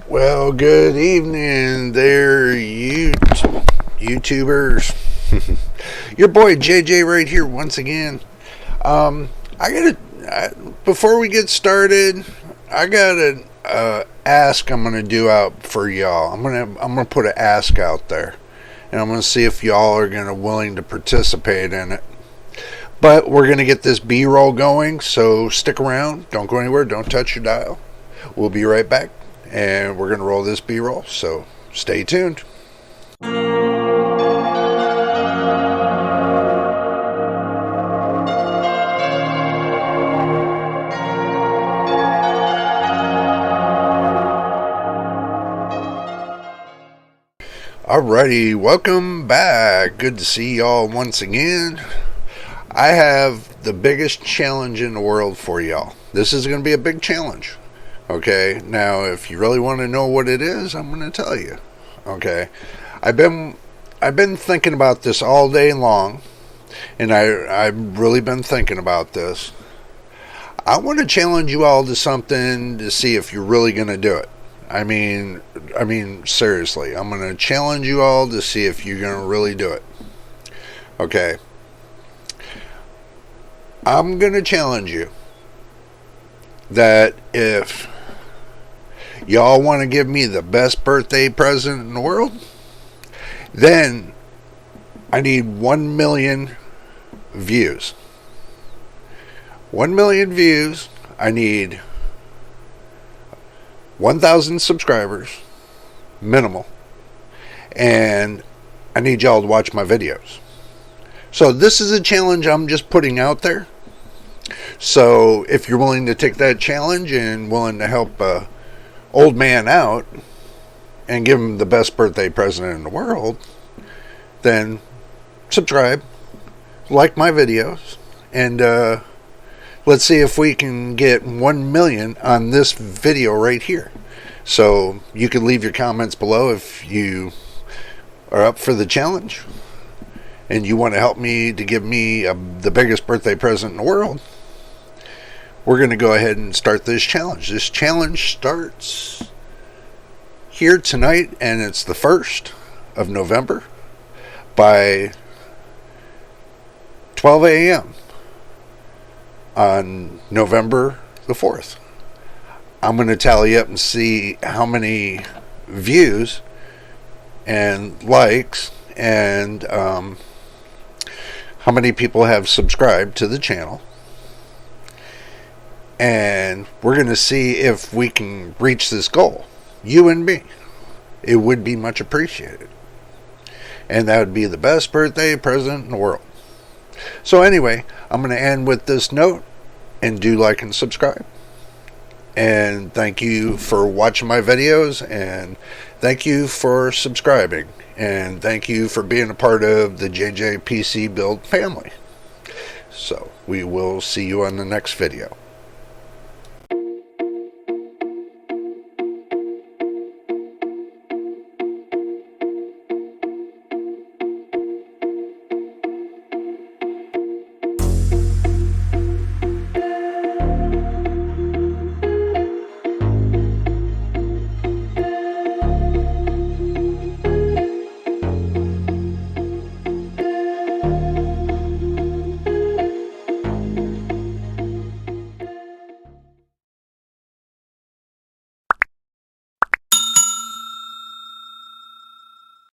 Well, good evening there, YouTubers. Your boy JJ right here once again. Before we get started, I got an ask I'm gonna do out for y'all. I'm gonna put an ask out there, and I'm gonna see if y'all are gonna willing to participate in it. But we're gonna get this B-roll going, so stick around. Don't go anywhere. Don't touch your dial. We'll be right back. And we're going to roll this B-roll, so stay tuned. Alrighty, welcome back. Good to see y'all once again. I have the biggest challenge in the world for y'all. This is going to be a big challenge. Okay, now if you really want to know what it is, I'm going to tell you. Okay, I've been thinking about this all day long, and I've really been thinking about this. I want to challenge you all to something to see if you're really going to do it. I mean, seriously, I'm going to challenge you all to see if you're going to really do it. Okay, I'm going to challenge you that if y'all want to give me the best birthday present in the world, then I need 1 million views. 1 million views. I need 1,000 subscribers, minimal. And I need y'all to watch my videos. So this is a challenge I'm just putting out there. So if you're willing to take that challenge and willing to help old man out and give him the best birthday present in the world, then subscribe, like my videos, and let's see if we can get 1 million on this video right here. So you can leave your comments below if you are up for the challenge and you want to help me to give me the biggest birthday present in the world. We're going to go ahead and start this challenge. This challenge starts here tonight, and it's the 1st of November by 12 a.m. on November the 4th. I'm going to tally up and see how many views and likes and how many people have subscribed to the channel. And we're going to see if we can reach this goal. You and me. It would be much appreciated. And that would be the best birthday present in the world. So anyway, I'm going to end with this note. And do like and subscribe. And thank you for watching my videos. And thank you for subscribing. And thank you for being a part of the JJ PC Build family. So we will see you on the next video.